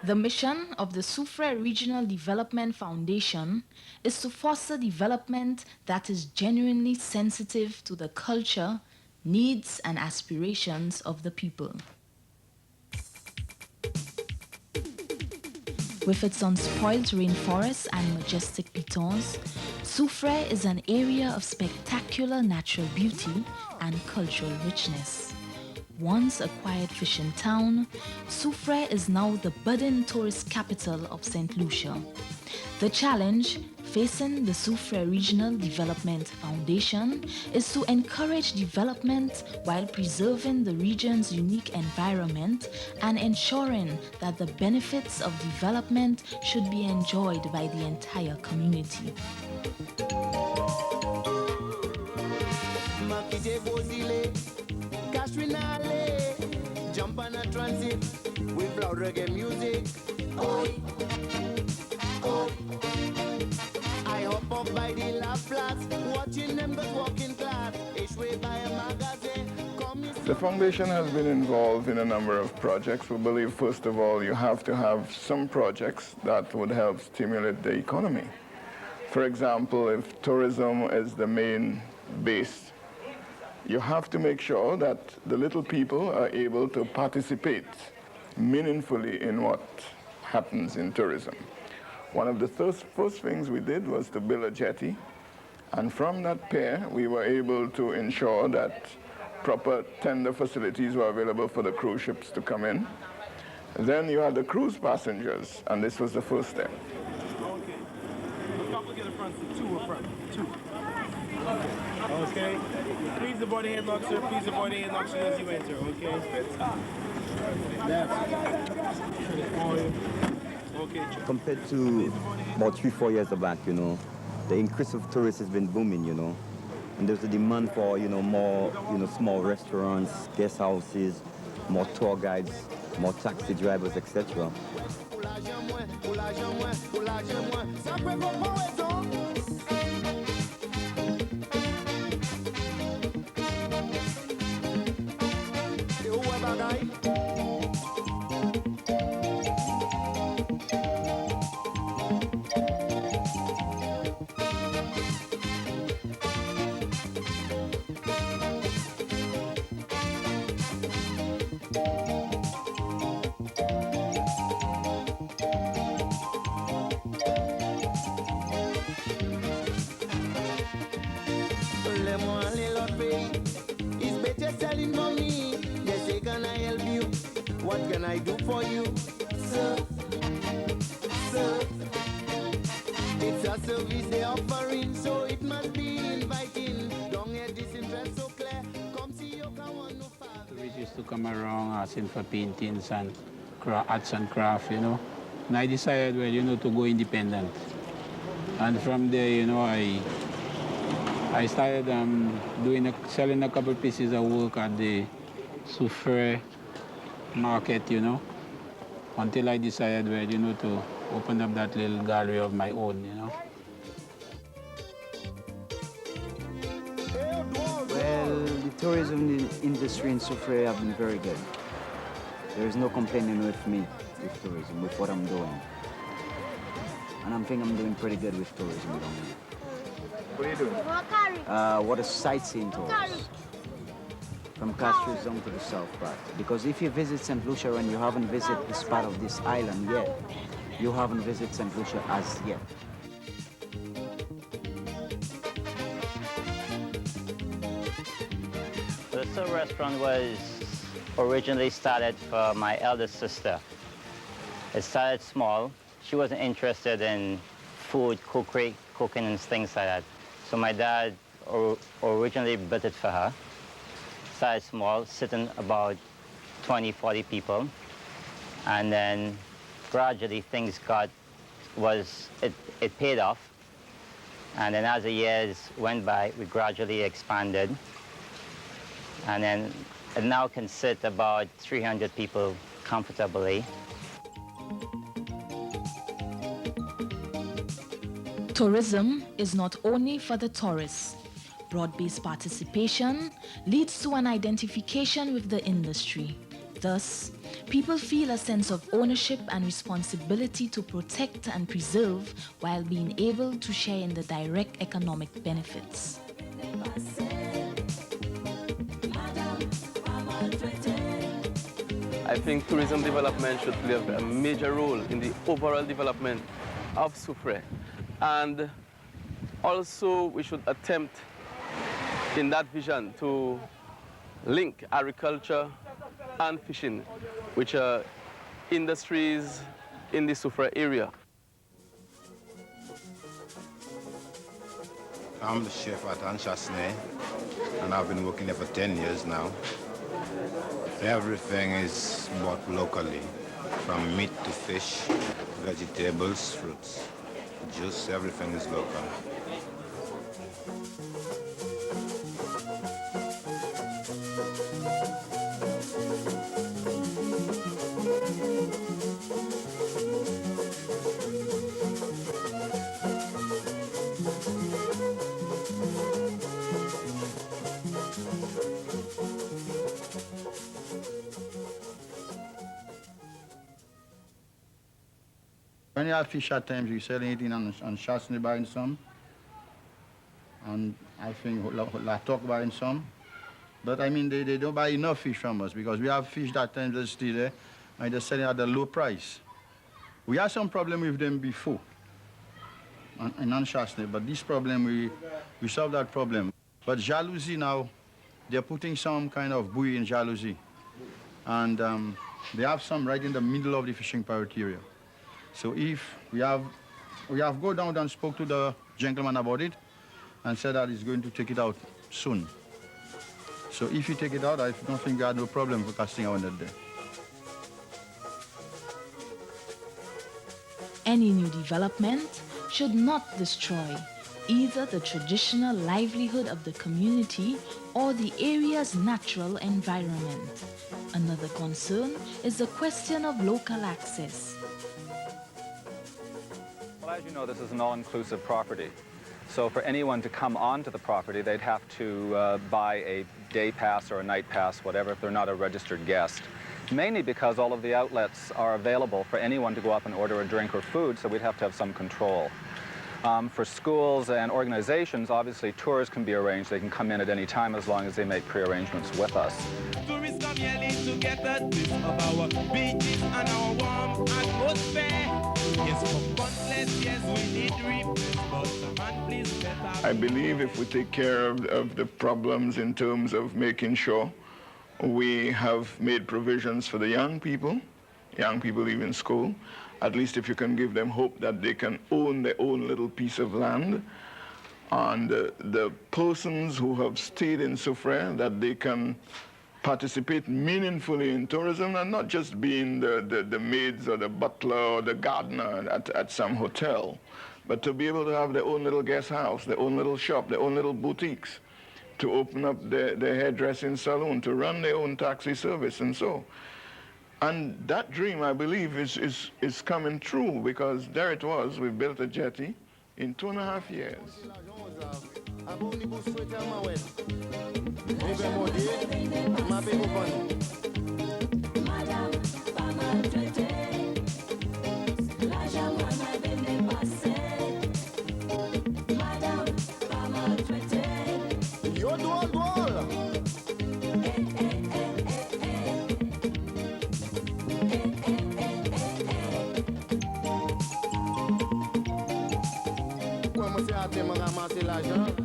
The mission of the Soufriere Regional Development Foundation is to foster development that is genuinely sensitive to the culture, needs, and aspirations of the people. With its unspoiled rainforests and majestic pitons, Soufriere is an area of spectacular natural beauty and cultural richness. Once a quiet fishing town, Soufriere is now the budding tourist capital of St. Lucia. The challenge facing the Soufriere Regional Development Foundation is to encourage development while preserving the region's unique environment and ensuring that the benefits of development should be enjoyed by the entire community. Jump on a transit with loud reggae music. Oi, oi. I hop up by the lap flats, watching them but walking class. Way by a magazine. The foundation has been involved in a number of projects. We believe, first of all, you have to have some projects that would help stimulate the economy. For example, if tourism is the main base, you have to make sure that the little people are able to participate meaningfully in what happens in tourism. One of the first things we did was to build a jetty, and from that pier we were able to ensure that proper tender facilities were available for the cruise ships to come in. Then you had the cruise passengers, and this was the first step. Okay. Look up, look at the front, so two up front, two. Okay. Please avoid the headlock, sir. Please avoid the headlock as you enter, okay? Okay. Compared to about 3-4 years back, the increase of tourists has been booming, and there's a demand for, more, small restaurants, guest houses, more tour guides, more taxi drivers, etc. What can I do for you? Sir, it's a service they're offering, so it must be inviting. Don't get disinterest so clear. Come see your kawan no father. Tourists used to come around asking for paintings and arts and craft, And I decided, well, to go independent. And from there, I started selling a couple pieces of work at the Soufriere market, until I decided, well, to open up that little gallery of my own, Well, the tourism industry in Soufriere have been very good. There is no complaining with me, with tourism, with what I'm doing. And I think I'm doing pretty good with tourism down here. What are you doing? What a sightseeing tours. From Castro Zone to the south part. Because if you visit St. Lucia and you haven't visited this part of this island yet, you haven't visited St. Lucia as yet. The Soul restaurant was originally started for my eldest sister. It started small. She wasn't interested in food, cooking and things like that. So my dad originally built it for her. Started small, sitting about 20, 40 people. And then gradually things it paid off. And then as the years went by, we gradually expanded. And then it now can sit about 300 people comfortably. Tourism is not only for the tourists. Broad-based participation leads to an identification with the industry. Thus, People feel a sense of ownership and responsibility to protect and preserve while being able to share in the direct economic benefits. I think tourism development should play a major role in the overall development of Soufriere. And also we should attempt in that vision to link agriculture and fishing, which are industries in the Soufriere area. I'm the chef at Anchasne, and I've been working there for 10 years now. Everything is bought locally, from meat to fish, vegetables, fruits, juice, everything is local. When you have fish at times, you sell anything on Chasney buying some. And I think La Toc buying some. But I mean, they don't buy enough fish from us because we have fish that times that's still there and they're selling at a low price. We had some problem with them before in Chasney, but this problem, we solved that problem. But Jalousie now, they're putting some kind of buoy in Jalousie. And they have some right in the middle of the fishing pirate area. So if we have go down and spoke to the gentleman about it and said that he's going to take it out soon. So if you take it out, I don't think we had no problem for casting our net there. Any new development should not destroy either the traditional livelihood of the community or the area's natural environment. Another concern is the question of local access. Well, as you know, this is an all-inclusive property. So for anyone to come onto the property, they'd have to buy a day pass or a night pass, whatever, if they're not a registered guest. Mainly because all of the outlets are available for anyone to go up and order a drink or food, so we'd have to have some control. For schools and organizations, obviously tours can be arranged. They can come in at any time as long as they make pre-arrangements with us. Tourists come yearly to get a taste of our beaches and our warm atmosphere. Yes, for countless years we need replace, but the man please better. I believe if we take care of the problems in terms of making sure we have made provisions for the young people leaving school, at least if you can give them hope that they can own their own little piece of land, and the persons who have stayed in Soufriere, that they can participate meaningfully in tourism and not just being the maids or the butler or the gardener at some hotel, but to be able to have their own little guest house, their own little shop, their own little boutiques, to open up their hairdressing salon, to run their own taxi service and so. And that dream, I believe, is coming true because there it was, we built a jetty in 2.5 years. Comment c'est à te ramasser l'argent?